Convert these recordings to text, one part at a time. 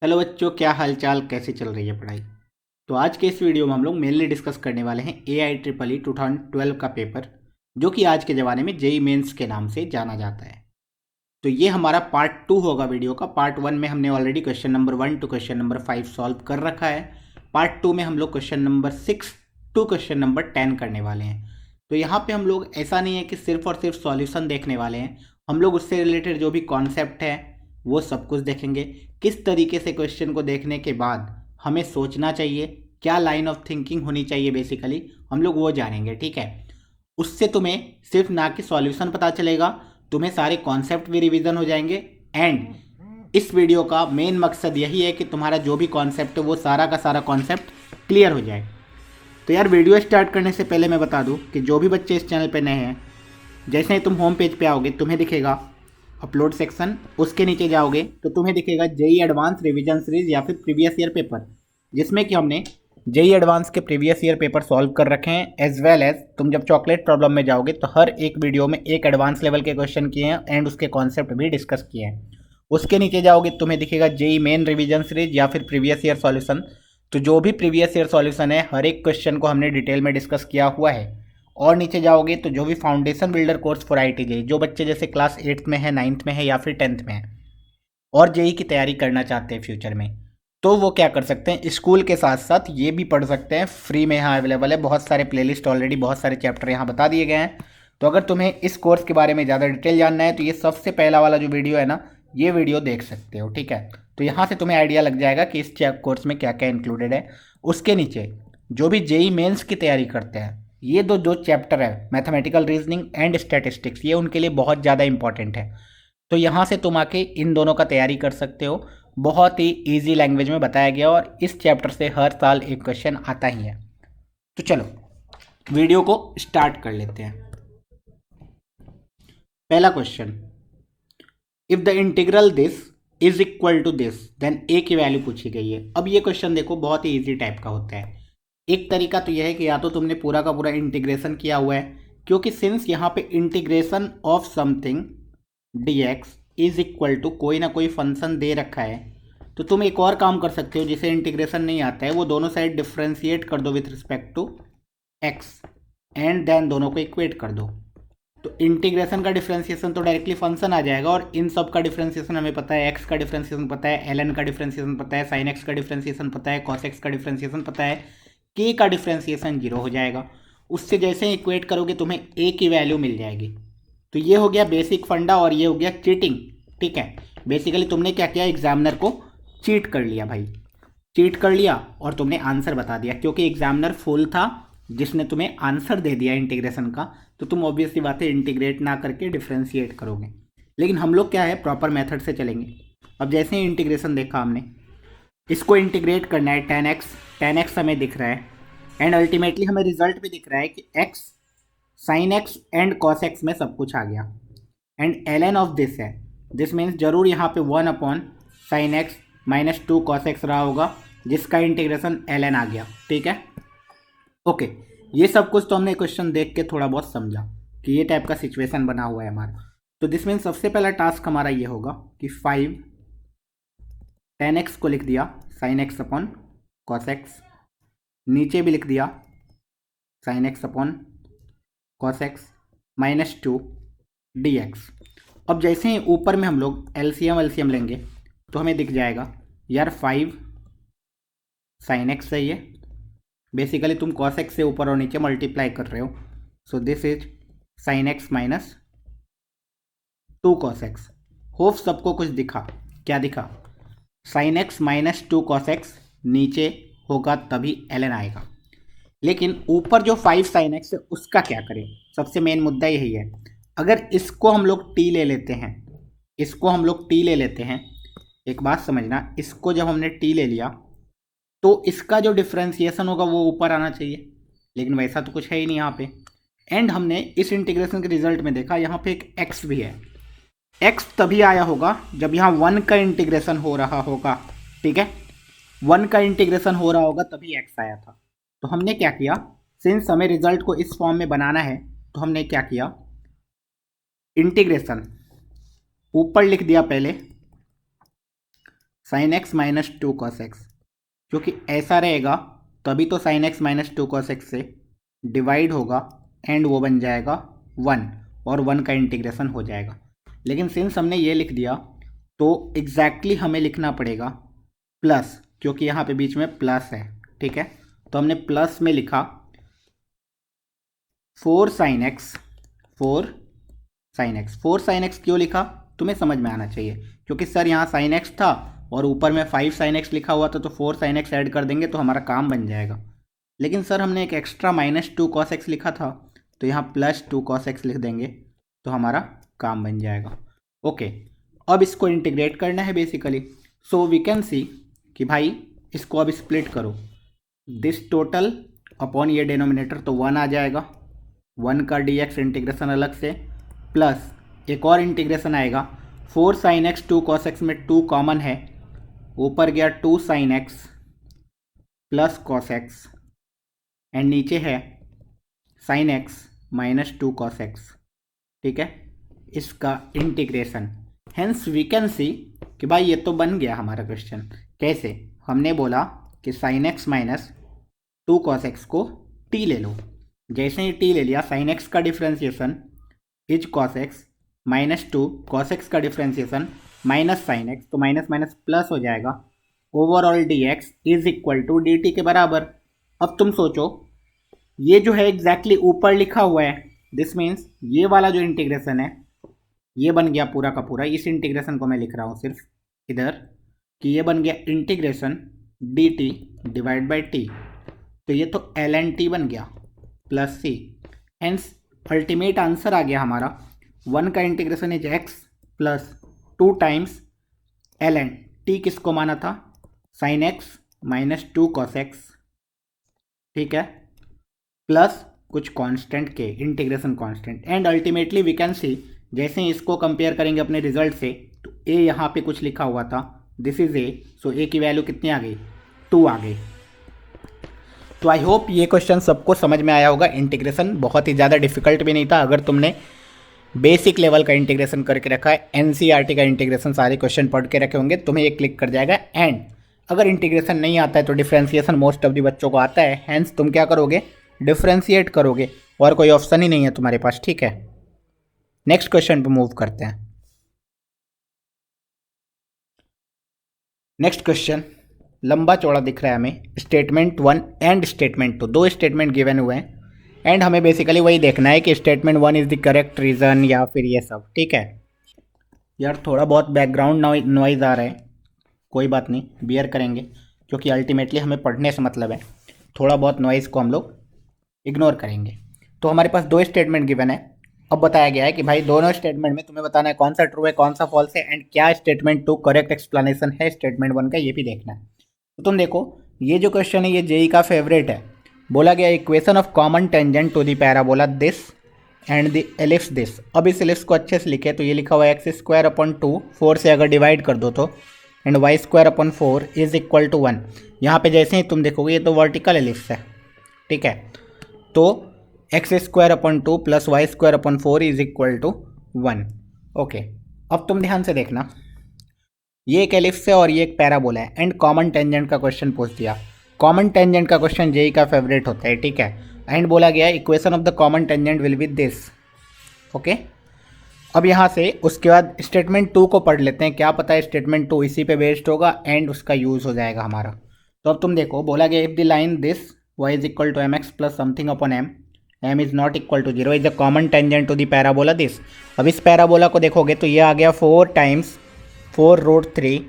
Hello बच्चों, क्या हालचाल, कैसे चल रही है पढ़ाई। तो आज के इस वीडियो में हम लोग मेनली डिस्कस करने वाले हैं AIEEE 2012 का पेपर, जो कि आज के ज़माने में जेई मेंस के नाम से जाना जाता है। तो ये हमारा पार्ट 2 होगा वीडियो का। पार्ट 1 में हमने already question number 1 to question number 5 solve कर रखा है। पार्ट 2 में हम लोग question number 6 to question number 10 करने वाले हैं। तो यहाँ पे हम लोग ऐसा नहीं है कि सिर्फ और सिर्फ सॉल्यूशन देखने वाले हैं, हम लोग उससे रिलेटेड जो भी कॉन्सेप्ट है वो सब कुछ देखेंगे। किस तरीके से क्वेश्चन को देखने के बाद हमें सोचना चाहिए, क्या लाइन ऑफ थिंकिंग होनी चाहिए, बेसिकली हम लोग वो जानेंगे। ठीक है, उससे तुम्हें सिर्फ ना कि सॉल्यूशन पता चलेगा, तुम्हें सारे कॉन्सेप्ट भी रिवीजन हो जाएंगे। एंड इस वीडियो का मेन मकसद यही है कि तुम्हारा जो भी कॉन्सेप्ट है वो सारा का सारा कॉन्सेप्ट क्लियर हो जाए। तो यार, वीडियो स्टार्ट करने से पहले मैं बता दूं कि जो भी बच्चे इस चैनल पे नए हैं, जैसे ही तुम होम पेज पे आओगे तुम्हें दिखेगा अपलोड सेक्शन, उसके नीचे जाओगे तो तुम्हें दिखेगा जेई एडवांस रिवीजन सीरीज या फिर प्रीवियस ईयर पेपर, जिसमें कि हमने जेई एडवांस के प्रीवियस ईयर पेपर सॉल्व कर रखे हैं। एज वेल एज तुम जब चॉकलेट प्रॉब्लम में जाओगे तो हर एक वीडियो में एक एडवांस लेवल के क्वेश्चन किए हैं एंड उसके कॉन्सेप्ट भी डिस्कस किए हैं। उसके नीचे जाओगे तुम्हें दिखेगा जेई मेन रिवीजन सीरीज या फिर प्रीवियस ईयर सॉल्यूशन। तो जो भी प्रीवियस ईयर सॉल्यूशन है, हर एक क्वेश्चन को हमने डिटेल में डिस्कस किया हुआ है। और नीचे जाओगे तो जो भी foundation builder course for IIT जो बच्चे जैसे क्लास 8th में है, 9th में है या फिर 10th में है और जेई की तैयारी करना चाहते हैं फ्यूचर में, तो वो क्या कर सकते हैं, स्कूल के साथ साथ ये भी पढ़ सकते हैं। फ्री में यहाँ अवेलेबल है, बहुत सारे प्लेलिस्ट ऑलरेडी, बहुत सारे चैप्टर यहाँ बता दिए गए हैं। तो अगर तुम्हें इस कोर्स के बारे में ज़्यादा डिटेल जानना है तो ये सबसे पहला वाला जो वीडियो है ना, ये वीडियो देख सकते हो। ठीक है, तो यहाँ से तुम्हें आइडिया लग जाएगा कि इस कोर्स में क्या क्या इंक्लूडेड है। उसके नीचे जो भी जेई मेंस की तैयारी करते हैं, ये दो चैप्टर है, मैथमेटिकल रीजनिंग एंड स्टैटिस्टिक्स, ये उनके लिए बहुत ज़्यादा इंपॉर्टेंट है। तो यहाँ से तुम आके इन दोनों का तैयारी कर सकते हो। बहुत ही इजी लैंग्वेज में बताया गया और इस चैप्टर से हर साल एक क्वेश्चन आता ही है। तो चलो वीडियो को स्टार्ट कर लेते हैं। पहला question, if the integral this is equal to this then A की वैल्यू पूछी गई है। अब ये क्वेश्चन देखो बहुत ही इजी टाइप का होता है। एक तरीका तो यह है कि या तो तुमने पूरा का पूरा इंटीग्रेशन किया हुआ है, क्योंकि सिंस यहाँ पे integration of something dx is equal to कोई ना कोई फंक्शन दे रखा है, तो तुम एक और काम कर सकते हो जिसे इंटीग्रेशन नहीं आता है, वो दोनों साइड डिफ्रेंशिएट कर दो with respect to x and then दोनों को इक्वेट कर दो। तो इंटीग्रेशन का डिफ्रेंशिएशन तो डायरेक्टली फंक्शन आ जाएगा, और इन सब का डिफ्रेंशिएशन हमें पता है, x का डिफ्रेंशिएशन पता है, ln का डिफ्रेंशिएशन पता है, sin x का डिफ्रेंशिएशन पता है, cos x का डिफ्रेंशिएशन पता है, k का डिफ्रेंशिएशन 0 हो जाएगा। उससे जैसे ही इक्वेट करोगे तुम्हें a की वैल्यू मिल जाएगी। तो ये हो गया बेसिक फंडा और ये हो गया चीटिंग। ठीक है, बेसिकली तुमने क्या किया, एग्जामिनर को चीट कर लिया भाई, चीट कर लिया और तुमने आंसर बता दिया, क्योंकि एग्जामिनर फुल था जिसने तुम्हें आंसर दे दिया इंटीग्रेशन का, तो तुम ऑब्वियसली बात है इंटीग्रेट ना करके डिफ्रेंशिएट करोगे। लेकिन हम लोग क्या है, प्रॉपर मेथड से चलेंगे। अब जैसे ही इंटीग्रेशन देखा हमने, इसको इंटीग्रेट करना है, टेन एक्स हमें दिख रहा है एंड अल्टीमेटली हमें रिजल्ट भी दिख रहा है कि x sine X and cos X में सब कुछ आ गया and L N of this है। दिस मीन्स जरूर यहाँ पे 1/sin x -2 cos x रहा होगा, जिसका इंटीग्रेशन एल एन आ गया। ठीक है, ओके। ये सब कुछ तो हमने क्वेश्चन देख के थोड़ा बहुत समझा कि ये टाइप का सिचुएशन बना हुआ है हमारा। तो दिस मीन्स सबसे पहला टास्क हमारा ये होगा कि 5 10x को लिख दिया sin x/cos x, नीचे भी लिख दिया sin x/cos x -2 dx। अब जैसे ही ऊपर में हम लोग एलसीएम लेंगे तो हमें दिख जाएगा यार 5 sin x सही है, बेसिकली तुम cos x से ऊपर और नीचे मल्टीप्लाई कर रहे हो, so this is sin x -2 cos x। Hope सबको कुछ दिखा, क्या दिखा, sin x -2 cos x नीचे होगा तभी ln आएगा। लेकिन ऊपर जो 5 sin x है उसका क्या करें, सबसे मेन मुद्दा यही है। अगर इसको हम लोग t ले लेते हैं, इसको हम लोग t ले लेते हैं, एक बात समझना, इसको जब हमने t ले लिया तो इसका जो डिफ्रेंसिएशन होगा वो ऊपर आना चाहिए, लेकिन वैसा तो कुछ है ही नहीं यहाँ पे। एंड हमने इस इंटीग्रेशन के रिजल्ट में देखा यहाँ पे एक x भी है, x तभी आया होगा जब यहाँ 1 का इंटीग्रेशन हो रहा होगा। ठीक है, 1 का इंटीग्रेशन हो रहा होगा तभी x आया था। तो हमने क्या किया, सिंस हमें रिजल्ट को इस फॉर्म में बनाना है तो हमने क्या किया, इंटीग्रेशन ऊपर लिख दिया पहले sign X minus two cos x, क्योंकि ऐसा रहेगा तभी तो sign X minus two cos x से डिवाइड होगा एंड वो बन जाएगा 1 और 1 का इंटीग्रेशन हो जाएगा। लेकिन सिंस हमने ये लिख दिया तो एग्जैक्टली हमें लिखना पड़ेगा प्लस, क्योंकि यहाँ पे बीच में प्लस है, ठीक है। तो हमने प्लस में लिखा 4 साइन एक्स, 4 साइन एक्स क्यों लिखा तुम्हें समझ में आना चाहिए, क्योंकि सर यहाँ साइन एक्स था और ऊपर में 5 साइन एक्स लिखा हुआ था, तो 4 साइन एक्स ऐड कर देंगे तो हमारा काम बन जाएगा। लेकिन सर हमने एक एक्स्ट्रा माइनस 2 कॉस एक्स लिखा था, तो यहाँ प्लस 2 कॉस एक्स लिख देंगे तो हमारा काम बन जाएगा। ओके, अब इसको इंटीग्रेट करना है basically. So we can see कि भाई इसको अब स्प्लिट करो, दिस टोटल अपॉन ये डिनोमिनेटर, तो 1 आ जाएगा, 1 का डी एक्स इंटीग्रेशन अलग से, प्लस एक और इंटीग्रेशन आएगा 4 साइन एक्स 2 कॉस एक्स में 2 कॉमन है, ऊपर गया 2 sine X plus cos X and नीचे है sine X minus 2 cos X, ठीक है, इसका integration. Hence we can see कि भाई ये तो बन गया हमारा क्वेश्चन। कैसे? हमने बोला कि sine X minus 2 cos X को टी ले लो, जैसे ही टी ले लिया साइन एक्स का differentiation is cos X minus 2 cos X का डिफ्रेंसिएशन माइनस साइन एक्स, तो माइनस माइनस प्लस हो जाएगा, overall D X is equal to D T के बराबर। अब तुम सोचो ये जो है एग्जैक्टली ऊपर लिखा हुआ है, दिस मीन्स ये वाला जो इंटीग्रेशन है ये बन गया पूरा का पूरा, इस इंटीग्रेशन को मैं लिख रहा हूँ सिर्फ इधर कि ये बन गया integration D T divide by T, तो ये तो एल एन टी बन गया plus C. Hence ultimate answer आ गया हमारा 1 का integration is X plus 2 times L N T, किसको माना था? Sine X minus 2 cos X, ठीक है, प्लस कुछ कांस्टेंट के integration constant, and ultimately we can see जैसे ही इसको कंपेयर करेंगे अपने रिजल्ट से, तो ए यहाँ पे कुछ लिखा हुआ था, दिस इज ए, सो ए की वैल्यू कितनी आ गई? 2 आ गई। तो आई होप ये क्वेश्चन सबको समझ में आया होगा। इंटीग्रेशन बहुत ही ज़्यादा डिफिकल्ट भी नहीं था, अगर तुमने बेसिक लेवल का इंटीग्रेशन करके रखा है, एनसीईआरटी का इंटीग्रेशन सारे क्वेश्चन पढ़ के रखे होंगे, तुम्हें ये क्लिक कर जाएगा। एंड अगर इंटीग्रेशन नहीं आता है तो डिफ्रेंसिएशन मोस्ट ऑफ दी बच्चों को आता है, हैंस तुम क्या करोगे? डिफ्रेंशिएट करोगे, और कोई ऑप्शन ही नहीं है तुम्हारे पास, ठीक है। नेक्स्ट क्वेश्चन पे मूव करते हैं। नेक्स्ट क्वेश्चन लंबा चौड़ा दिख रहा है हमें, statement 1 and statement 2, 2 statement given हुए हैं, एंड हमें बेसिकली वही देखना है कि statement 1 is the correct reason या फिर ये सब, ठीक है। यार थोड़ा बहुत बैकग्राउंड नॉइज़ आ रहा है, कोई बात नहीं, बियर करेंगे, क्योंकि अल्टीमेटली हमें पढ़ने से मतलब है, थोड़ा बहुत नॉइज़ को हम लोग इग्नोर करेंगे। तो हमारे पास 2 स्टेटमेंट गिवन है। अब बताया गया है कि भाई दोनों स्टेटमेंट में तुम्हें बताना है कौन सा ट्रू है कौन सा फॉल्स है, एंड क्या स्टेटमेंट 2 करेक्ट एक्सप्लेनेशन है स्टेटमेंट 1 का, ये भी देखना है। तो तुम देखो ये जो क्वेश्चन है ये जेई का फेवरेट है। बोला गया equation of common tangent to the parabola this and the ellipse this. अब इस एलिप्स को अच्छे से लिखे तो ये लिखा हुआ है एक्स स्क्वायर अपॉन 2, 4 से अगर डिवाइड कर दो तो, and Y square upon 4 is equal to 1। यहाँ पे जैसे ही तुम देखोगे ये तो वर्टिकल एलिप्स है, ठीक है, तो X square upon 2 plus Y square upon 4 is equal to 1। Okay, अब तुम ध्यान से देखना, ये एक एलिप्स है और ये एक पैराबोला है, एंड कॉमन टेंजेंट का क्वेश्चन पूछ दिया। कॉमन टेंजेंट का क्वेश्चन जेई का फेवरेट होता है, ठीक है, एंड बोला गया equation of the common tangent will be this. Okay, अब यहाँ से उसके बाद स्टेटमेंट 2 को पढ़ लेते हैं, क्या पता है स्टेटमेंट 2 इसी पे बेस्ड होगा एंड उसका यूज़ हो जाएगा हमारा। तो अब तुम देखो, बोला गया if the line this y is equal to M x plus something upon M is not equal to 0 is a common tangent to the parabola this. अब इस पैराबोला को देखोगे तो ये आ गया 4 times 4√3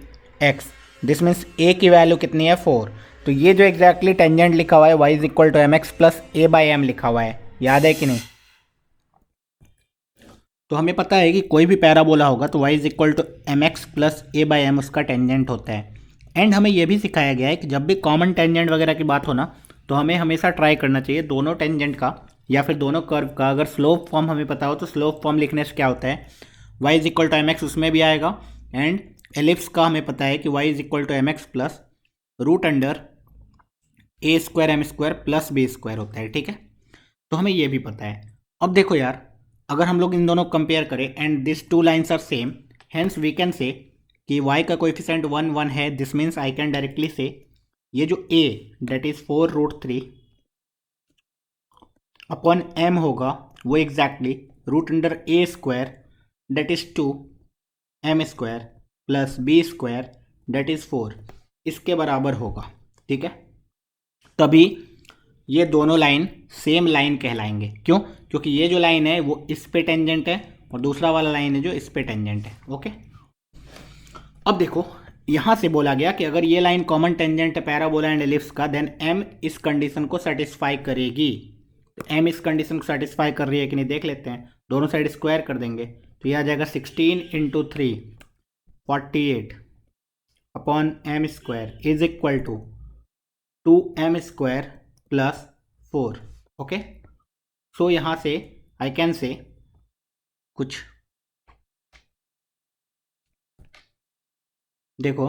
x, this means a की value कितनी है 4। तो ये जो एग्जैक्टली टेंजेंट लिखा हुआ है y is equal to M x plus A by M लिखा हुआ है, याद है कि नहीं? तो हमें पता है कि कोई भी पैराबोला होगा तो y is equal to M x plus A by m उसका टेंजेंट होता है। एंड हमें यह भी सिखाया गया है कि जब भी कॉमन टेंजेंट वगैरह की बात हो ना, तो हमें हमेशा ट्राई करना चाहिए दोनों टेंजेंट का या फिर दोनों कर्व का अगर स्लोप फॉर्म हमें पता हो तो स्लोप फॉर्म लिखने से क्या होता है, y is equal to M x उसमें भी आएगा, एंड एलिप्स का हमें पता है कि y is equal to M x plus root under a square m square plus b square होता है, ठीक है। तो हमें ये भी पता है। अब देखो यार, अगर हम लोग इन दोनों कंपेयर करें and this 2 lines are same, hence we can say कि y का कोएफिशिएंट 1 1 है, this means I can directly say ये जो a that is 4√3 upon m होगा वो exactly root under a square that is 2 m square plus b square that is 4 इसके बराबर होगा। ठीक है, तभी ये दोनों लाइन सेम लाइन कहलाएंगे। क्यों? क्योंकि ये जो लाइन है वो इस पे टेंजेंट है और दूसरा वाला लाइन है जो इस पे टेंजेंट है। ओके, अब देखो यहां से बोला गया कि अगर ये लाइन कॉमन टेंजेंट है पैराबोला एंड एलिप्स का, देन m इस कंडीशन को सेटिस्फाई करेगी। तो m इस कंडीशन को सेटिस्फाई कर रही है कि नहीं देख लेते हैं। दोनों साइड स्क्वायर कर देंगे तो ये आ जाएगा 16 into 3 48 upon m square is equal to 2m square plus 4। Okay, so यहां से आई कैन से कुछ देखो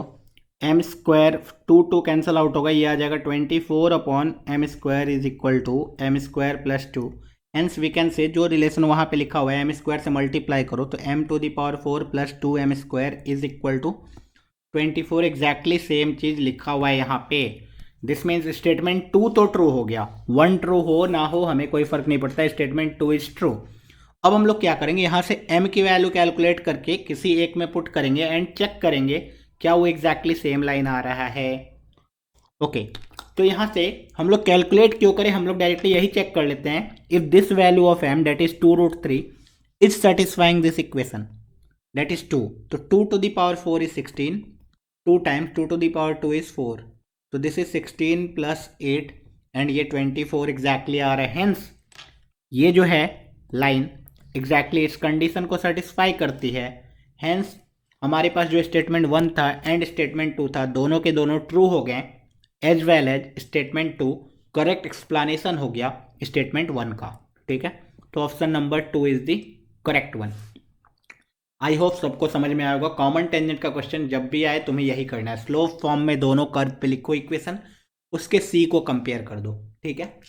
m स्क्वायर 2 कैंसिल आउट होगा, ये आ जाएगा 24 upon m square is equal to m square plus 2। Hence we can say जो relation वहाँ पे लिखा हुआ है m स्क्वायर से मल्टीप्लाई करो तो m to the power 4 plus 2m square is equal to 24। Exactly same चीज़ लिखा हुआ है यहाँ पे। दिस मीन्स स्टेटमेंट 2 तो ट्रू हो गया, 1 ट्रू हो ना हो हमें कोई फर्क नहीं पड़ता, स्टेटमेंट 2 इज ट्रू। अब हम लोग क्या करेंगे, यहाँ से m की वैल्यू कैलकुलेट करके किसी एक में पुट करेंगे एंड चेक करेंगे क्या वो एग्जैक्टली सेम लाइन आ रहा है। ओके, तो यहाँ से हम लोग कैलकुलेट क्यों करें, हम लोग डायरेक्टली यही चेक कर लेते हैं। If this value of m that is 2√3 is satisfying this equation that is 2, तो 2 to the power 4 is 16, 2 times 2 to the power 2 is 4, तो दिस इज 16 प्लस 8 एंड ये 24 एग्जैक्टली आ रहा है। हेंस ये जो है लाइन एग्जैक्टली इस कंडीशन को सेटिस्फाई करती है। हेंस हमारे पास जो स्टेटमेंट 1 था एंड स्टेटमेंट 2 था दोनों के दोनों ट्रू हो गए, as well as statement 2 correct explanation हो गया स्टेटमेंट 1 का। ठीक है, तो option number 2 is the correct one. I hope सबको समझ में आया होगा। कॉमन टेंजेंट का क्वेश्चन जब भी आए तुम्हें यही करना है, स्लोप फॉर्म में दोनों कर्व पे लिखो इक्वेशन, उसके सी को कंपेयर कर दो। ठीक है,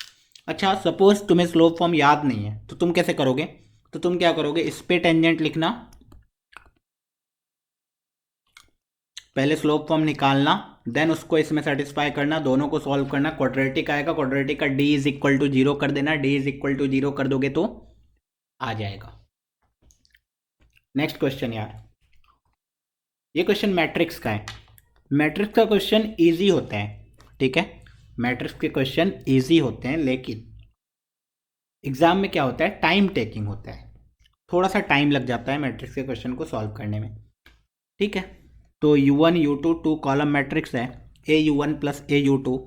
अच्छा सपोज तुम्हें स्लोप फॉर्म याद नहीं है तो तुम कैसे करोगे, तो तुम क्या करोगे, इस पे टेंजेंट लिखना, पहले स्लोप फॉर्म निकालना, देन उसको इसमें सेटिस्फाई करना, दोनों को सॉल्व करना, क्वाड्रेटिक आएगा, क्वाड्रेटिक का d इज इक्वल टू 0 कर देना, d इज इक्वल टू 0 कर दोगे तो आ जाएगा। नेक्स्ट क्वेश्चन यार, ये क्वेश्चन मैट्रिक्स का है। मैट्रिक्स का क्वेश्चन इजी होता है। ठीक है, मैट्रिक्स के क्वेश्चन इजी होते हैं लेकिन एग्जाम में क्या होता है, टाइम टेकिंग होता है, थोड़ा सा टाइम लग जाता है मैट्रिक्स के क्वेश्चन को सॉल्व करने में। ठीक है, तो u1 u2 2 कॉलम मैट्रिक्स है, au1 प्लस au2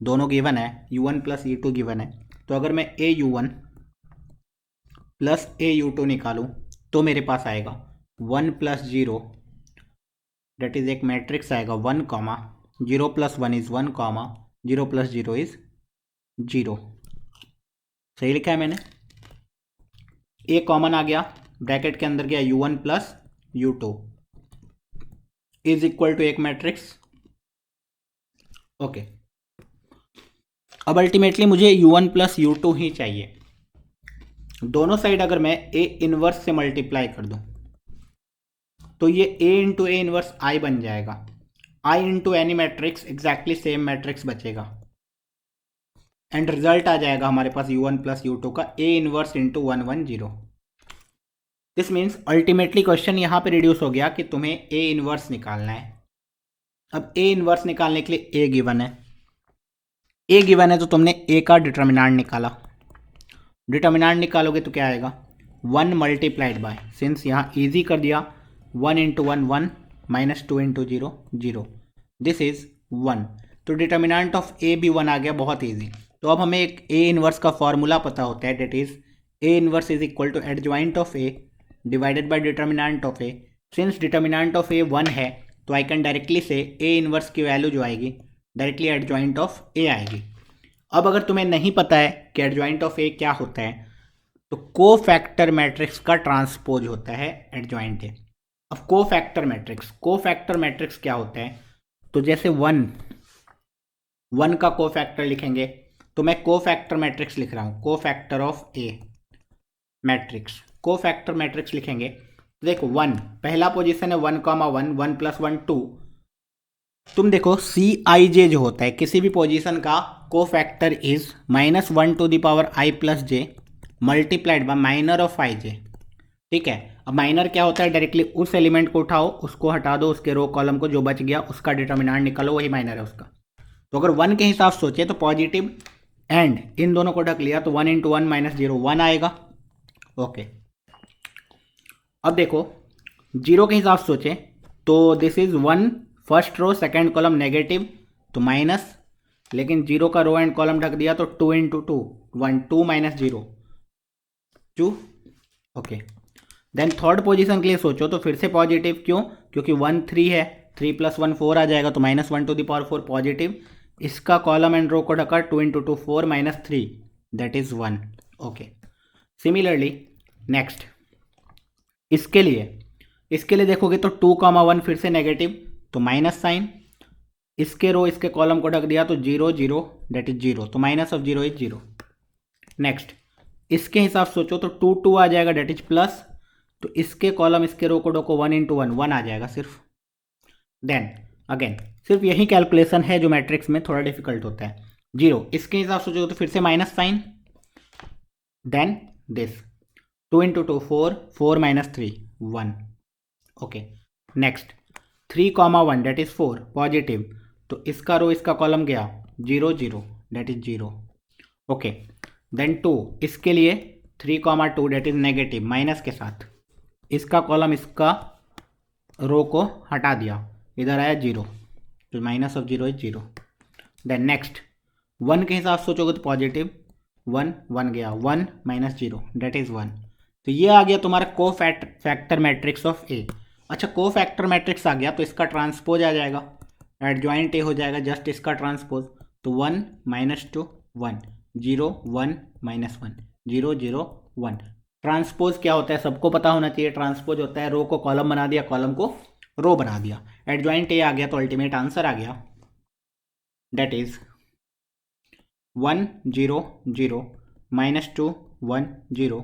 दोनों गिवन है, u1 प्लस u2 गिवन है। तो अगर मैं au1 प्लस au2 निकालूं तो मेरे पास आएगा 1 प्लस 0 डेट इज एक मैट्रिक्स आएगा 1 comma 0 plus 1 is 1 comma 0 plus 0 is 0। सही लिखा है मैंने, ए कॉमन आ गया, ब्रैकेट के अंदर गया u1 plus u2 is equal to एक मैट्रिक्स। ओके, अब अल्टीमेटली मुझे u1 प्लस u2 ही चाहिए। दोनों साइड अगर मैं a इनवर्स से मल्टीप्लाई कर दूं तो ये a into A inverse i बन जाएगा, i into any matrix exactly same matrix बचेगा एंड रिजल्ट आ जाएगा हमारे पास u1 प्लस u2 का a inverse into 1 1 0। This means ultimately question यहाँ पे रिड्यूस हो गया कि तुम्हें a इनवर्स निकालना है। अब a इनवर्स निकालने के लिए a गिवन है, a गिवन है तो तुमने a का डिटर्मिनेंट निकाला, डिटर्मिनेंट निकालोगे तो क्या आएगा 1 मल्टीप्लाइड बाय, सिंस यहाँ ईजी कर दिया 1 into 1 1 minus 2 into 0 0, this is 1, तो डिटर्मिनेंट ऑफ a भी 1 आ गया, बहुत ईजी। तो अब हमें एक a इनवर्स का फॉर्मूला पता होता है, that is a inverse is equal to adjoint of a divided by determinant of a। Since determinant of a 1 है तो आई कैन डायरेक्टली से a इनवर्स की वैल्यू जो आएगी डायरेक्टली एडजॉइंट ऑफ a आएगी। अब अगर तुम्हें नहीं पता है कि एडजॉइंट ऑफ a क्या होता है तो को फैक्टर मैट्रिक्स का ट्रांसपोज होता है एडजॉइंट a। अब को फैक्टर मैट्रिक्स क्या होता है, तो जैसे 1 का को फैक्टर लिखेंगे तो मैं को फैक्टर मैट्रिक्स लिख रहा हूँ, को फैक्टर ऑफ a मैट्रिक्स, को फैक्टर मैट्रिक्स लिखेंगे देखो 1 पहला पोजीशन है 1,1, 1+1 2। तुम देखो Cij जो होता है किसी भी पोजीशन का cofactor is -1⁻i+j multiplied by minor of ij। ठीक है, अब माइनर क्या होता है, डायरेक्टली उस एलिमेंट को उठाओ, उसको हटा दो, उसके रो कॉलम को, जो बच गया उसका डिटर्मिनेंट निकालो, वही माइनर है उसका। तो अगर 1 के हिसाब से सोचे तो पॉजिटिव एंड इन दोनों को ढक लिया तो 1 × 1 - 0 1 आएगा। ओके, अब देखो 0 के हिसाब से सोचे तो this is 1 first row second column negative तो माइनस, लेकिन 0 का रो एंड कॉलम ढक दिया तो 2 × 2 1 2 - 0 2। ओके, देन थर्ड पोजीशन के लिए सोचो तो फिर से पॉजिटिव, क्यों, क्योंकि 1 3 है, 3 + 1 4 आ जाएगा तो -1⁴ पॉजिटिव। इसका कॉलम एंड रो को ढका 2 × 2 4 - 3 that is 1। Okay, similarly next इसके लिए देखोगे तो 2,1 फिर से नेगेटिव तो माइनस साइन, इसके रो इसके कॉलम को ढक दिया तो 0 0 दैट इज 0 तो -0 इज 0। नेक्स्ट इसके हिसाब सोचो तो 2 2 आ जाएगा दैट इज प्लस, तो इसके कॉलम इसके रो को ढको 1 × 1 1 आ जाएगा सिर्फ। देन अगेन सिर्फ यही कैलकुलेशन है जो मैट्रिक्स में थोड़ा डिफिकल्ट होता है। 0 इसके हिसाब से सोचो तो फिर से minus sign, then this 2 × 2 4 4 - 3 1। Okay, next 3,1 that is 4 positive, तो इसका रो इसका कॉलम गया 0 0 दैट इज 0। ओके, देन 2 इसके लिए 3,2 दैट इज नेगेटिव माइनस के साथ, इसका कॉलम इसका रो को हटा दिया, इधर आया 0 तो -0 इज 0। देन नेक्स्ट 1 के हिसाब से सोचोगे तो पॉजिटिव 1 1 गया 1 - 0 दैट इज 1। तो ये आ गया तुम्हारा को फैक्टर मैट्रिक्स ऑफ ए। अच्छा, को फैक्टर मैट्रिक्स आ गया तो इसका ट्रांसपोज आ जाएगा, एडजॉइंट ए हो जाएगा जस्ट इसका ट्रांसपोज, तो 1 - 2 1 0 1 -1 0 0 1। ट्रांसपोज क्या होता है सबको पता होना चाहिए, ट्रांसपोज होता है रो को कॉलम बना दिया, कॉलम को रो बना दिया। एडजॉइंट ए आ गया तो अल्टीमेट आंसर आ गया दैट इज 1 0 0 -2 1 0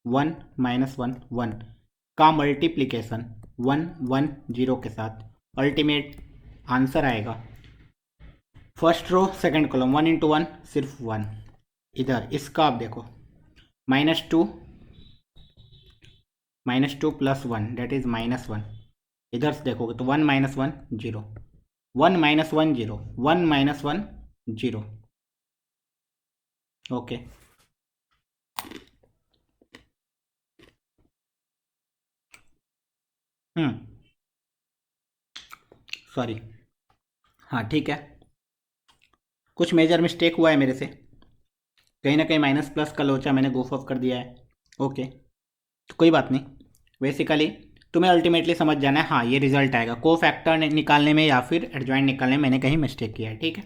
1 -1 1 का मल्टीप्लिकेशन 1 1 0 के साथ, अल्टीमेट आंसर आएगा फर्स्ट रो सेकंड कॉलम 1 × 1 सिर्फ 1। इधर इसका आप देखो -2 + 1 दैट इज -1, इधर से देखोगे तो 1 - 1 0 1 - 1 0 1 - 1 0। ओके, सॉरी, हाँ ठीक है, कुछ मेजर मिस्टेक हुआ है मेरे से, कहीं ना कहीं माइनस प्लस का लोचा मैंने गोफ ऑफ कर दिया है। ओके, तो कोई बात नहीं, बेसिकली तुम्हें अल्टीमेटली समझ जाना है, हाँ ये रिजल्ट आएगा को फैक्टर निकालने में या फिर एडजॉइंट निकालने में मैंने कहीं मिस्टेक किया है। ठीक है,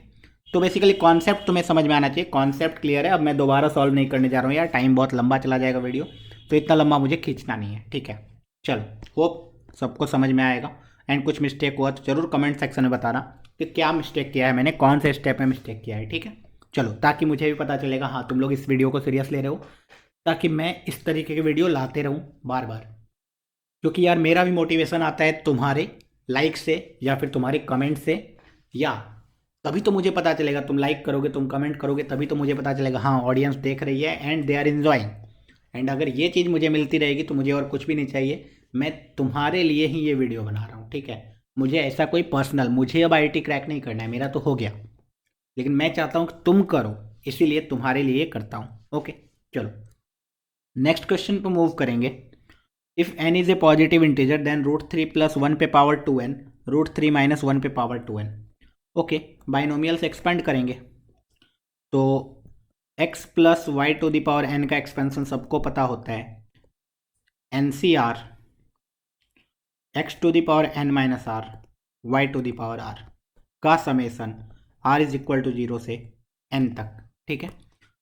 तो बेसिकली कॉन्सेप्ट तुम्हें समझ में आना चाहिए, कॉन्सेप्ट क्लियर है। अब मैं दोबारा सॉल्व नहीं करने जा रहा हूँ यार, टाइम बहुत लंबा चला जाएगा वीडियो, तो इतना लंबा मुझे खींचना नहीं है। ठीक है, चलो, होप सबको समझ में आएगा, एंड कुछ मिस्टेक हुआ तो ज़रूर कमेंट सेक्शन में बताना कि क्या मिस्टेक किया है मैंने, कौन से स्टेप में मिस्टेक किया है। ठीक है, चलो, ताकि मुझे भी पता चलेगा हाँ तुम लोग इस वीडियो को सीरियस ले रहे हो, ताकि मैं इस तरीके के वीडियो लाते रहूँ बार बार, क्योंकि यार मेरा भी मोटिवेशन आता है तुम्हारे लाइक से या फिर तुम्हारे कमेंट से, या तभी तो मुझे पता चलेगा, तुम लाइक करोगे तुम कमेंट करोगे तभी तो मुझे पता चलेगा हाँ ऑडियंस देख रही है and they are enjoying. And अगर ये चीज़ मुझे मिलती रहेगी तो मुझे और कुछ भी नहीं चाहिए, मैं तुम्हारे लिए ही ये वीडियो बना रहा हूँ। ठीक है, मुझे ऐसा कोई पर्सनल, मुझे अब IIT क्रैक नहीं करना है, मेरा तो हो गया, लेकिन मैं चाहता हूँ कि तुम करो, इसीलिए तुम्हारे लिए करता हूँ। ओके, चलो नेक्स्ट क्वेश्चन पे मूव करेंगे। If n is a positive integer then √3 + 1 पे पावर 2n √3 - 1 पे पावर 2n। ओके, बाइनोमियल से एक्सपेंड करेंगे तो x + y⁴n का एक्सपेंशन सबको पता होता है, NCR x⁴n - r y⁴r का समेसन r = 0 से n तक। ठीक है,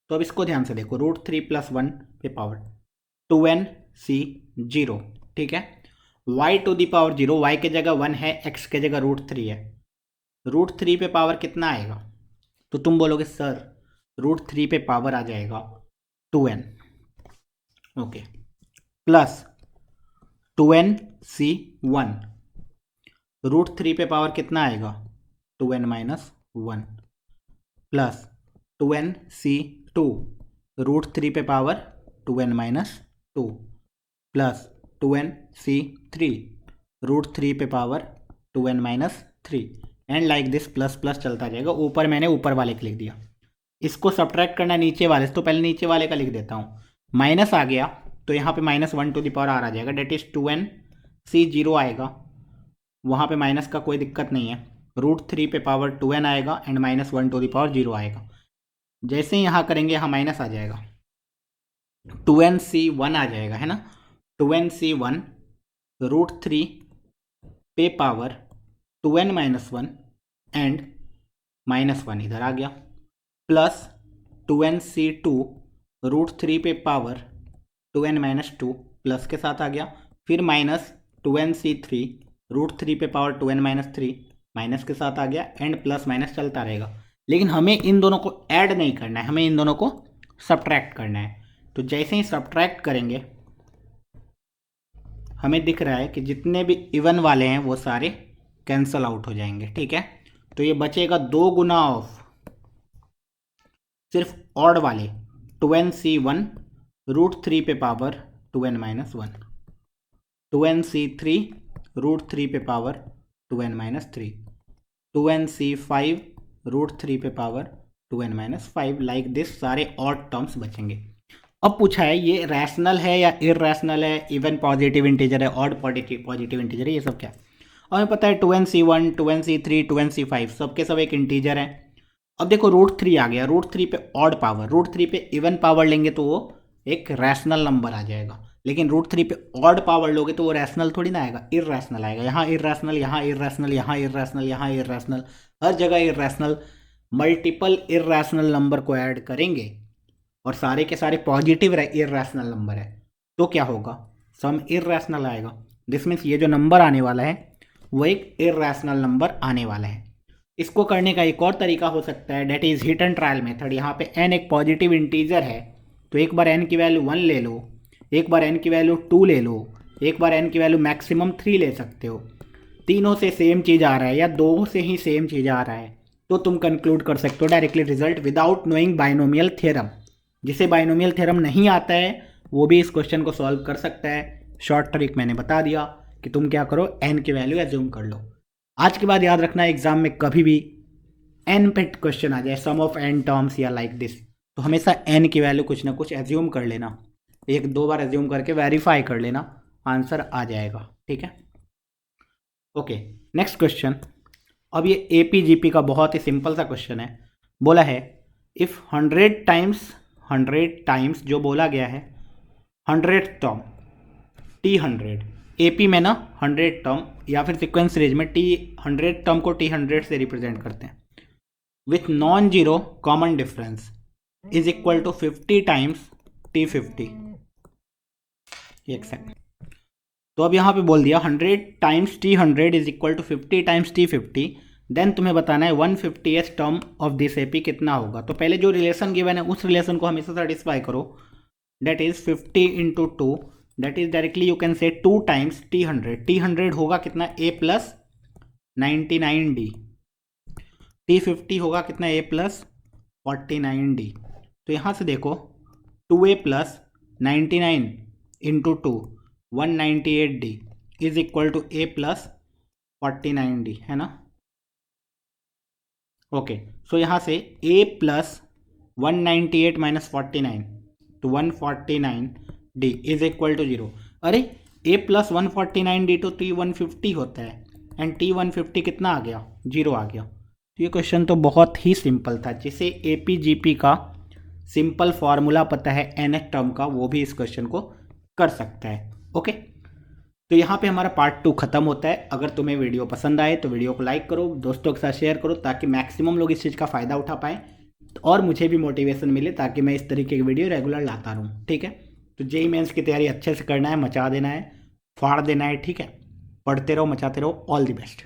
तो अब इसको ध्यान से देखो, √3 + 1 पे पावर 2n c 0। ठीक है, y⁴0, y के जगह 1 है, x के जगह √3 है, √3 पे पावर कितना आएगा, तो तुम बोलोगे सर √3 पे पावर आ जाएगा 2n। ओके, प्लस 2n(c)(1), √3 पे पावर कितना आएगा 2n-1 प्लस 2n(c)(2), √3 पे पावर 2n-2 प्लस 2n(c)(3), √3 पे power 2n-3 and like this, plus plus चलता जाएगा। ऊपर मैंने ऊपर वाले को लिख दिया। इसको सब्ट्रैक्ट करना नीचे वाले से, तो पहले नीचे वाले का लिख देता हूँ। माइनस आ गया तो यहाँ पे -1 आ जाएगा, डेट इज 2n(c)(0) आएगा, वहाँ पे माइनस का कोई दिक्कत नहीं है। √3 पे पावर 2n आएगा एंड -1 आएगा। जैसे ही यहाँ करेंगे यहाँ माइनस आ जाएगा, 2n(c)(1) आ जाएगा, है ना। 2n(c)(1) √3 पे पावर 2n-1 एंड -1 इधर आ गया, प्लस 2n(c)(2) √3 पे पावर 2n-2 प्लस के साथ आ गया, फिर माइनस 2n(c)(3) √3 पे पावर 2n-3 माइनस के साथ आ गया एंड प्लस माइनस चलता रहेगा। लेकिन हमें इन दोनों को ऐड नहीं करना है, हमें इन दोनों को सब्ट्रैक्ट करना है। तो जैसे ही सब्ट्रैक्ट करेंगे हमें दिख रहा है कि जितने भी इवन वाले हैं वो सारे कैंसल आउट हो जाएंगे, ठीक है। तो ये बचेगा 2 गुना ऑफ सिर्फ ऑड वाले 2n(c)(1) √3 पे पावर 2n-1, 2n(c)(3) √3 पे पावर 2n-3, 2n(c)(5) √3 पे पावर 2n-5, लाइक दिस सारे ऑड टर्म्स बचेंगे। अब पूछा है ये रैशनल है या इरैशनल है, इवन पॉजिटिव इंटीजर है, ऑड पॉजिटिव इंटीजर है, ये सब क्या है। और हमें पता है 2n(c)(1), 2n(c)(3), 2n(c)(5 सब के सब एक इंटीजर है। अब देखो √3 आ गया, √3 पे ऑड पावर, √3 पे इवन पावर लेंगे तो वो एक रैशनल नंबर आ जाएगा, लेकिन √3 पे ऑड पावर लोगे तो वो रैशनल थोड़ी ना आएगा, इरैशनल आएगा। यहाँ इरैशनल, यहाँ इरैशनल, यहाँ इरैशनल, यहाँ इरैशनल, हर जगह इरैशनल। मल्टीपल इरैशनल नंबर को ऐड करेंगे और सारे के सारे पॉजिटिव इरैशनल नंबर है तो क्या होगा, सम इरैशनल आएगा। दिस मीन्स ये जो नंबर आने वाला है वो एक इरैशनल नंबर आने वाला है। इसको करने का एक और तरीका हो सकता है, that is hit and trial method. यहाँ पे n एक पॉजिटिव इंटीजर है तो एक बार n की वैल्यू 1 ले लो, एक बार n की वैल्यू 2 ले लो, एक बार n की वैल्यू मैक्सिमम 3 ले सकते हो। तीनों से सेम चीज़ आ रहा है या दो से ही सेम चीज़ आ रहा है तो तुम कंक्लूड कर सकते हो directly result without knowing binomial theorem. जिसे बाइनोमियल थ्योरम नहीं आता है वो भी इस क्वेश्चन को सॉल्व कर सकता है। शॉर्ट ट्रिक मैंने बता दिया कि तुम क्या करो, n की वैल्यू एज्यूम कर लो। आज के बाद याद रखना एग्जाम में कभी भी n पे क्वेश्चन आ जाए, सम ऑफ n टर्म्स या लाइक दिस, तो हमेशा n की वैल्यू कुछ ना कुछ एज्यूम कर लेना, 1-2 बार एज्यूम करके वेरीफाई कर लेना, आंसर आ जाएगा, ठीक है। Okay, next question. अब ये एपीजीपी का बहुत ही सिंपल सा क्वेश्चन है। बोला है इफ 100 टाइम्स जो बोला गया है 100 टर्म t100, एपी में ना 100 टर्म या फिर सीक्वेंस सीरीज में t100 टर्म को t100 से रिप्रेजेंट करते हैं, with non zero common difference is equal to 50 times t50। एक सेकंड, तो अब यहाँ पे बोल दिया 100 times t100 is equal to 50 times t50, then तुम्हें बताना है 150th term of this AP कितना होगा। तो पहले जो रिलेशन गिवन है उस रिलेशन को हमेशा सेटिस्फाई करो, that is 50 into 2, that is directly you can say 2 times t100। t100 होगा कितना a प्लस 99d, t50 होगा कितना a प्लस 49d। तो यहाँ से देखो 2a plus 99 into 2 198d is equal to a plus 49d, है ना। ओके, सो यहाँ से a प्लस 198 माइनस 49 तो 149d इज इक्वल टू 0। अरे a प्लस 149d तो t150 होता है एंड t150 कितना आ गया, 0 आ गया। तो ये क्वेश्चन तो बहुत ही सिंपल था। जिसे एपीजीपी का सिंपल फॉर्मूला पता है nth टर्म का वो भी इस क्वेश्चन को कर सकता है। ओके, तो यहाँ पे हमारा पार्ट 2 खत्म होता है। अगर तुम्हें वीडियो पसंद आए तो वीडियो को लाइक करो, दोस्तों के साथ शेयर करो ताकि मैक्सिमम लोग इस चीज़ का फ़ायदा उठा पाएँ और मुझे भी मोटिवेशन मिले ताकि मैं इस तरीके की वीडियो रेगुलर लाता रहूँ, ठीक है। तो जेईई मेंस की तैयारी अच्छे से करना है, मचा देना है, फाड़ देना है, ठीक है। पढ़ते रहो, मचाते रहो। All the best.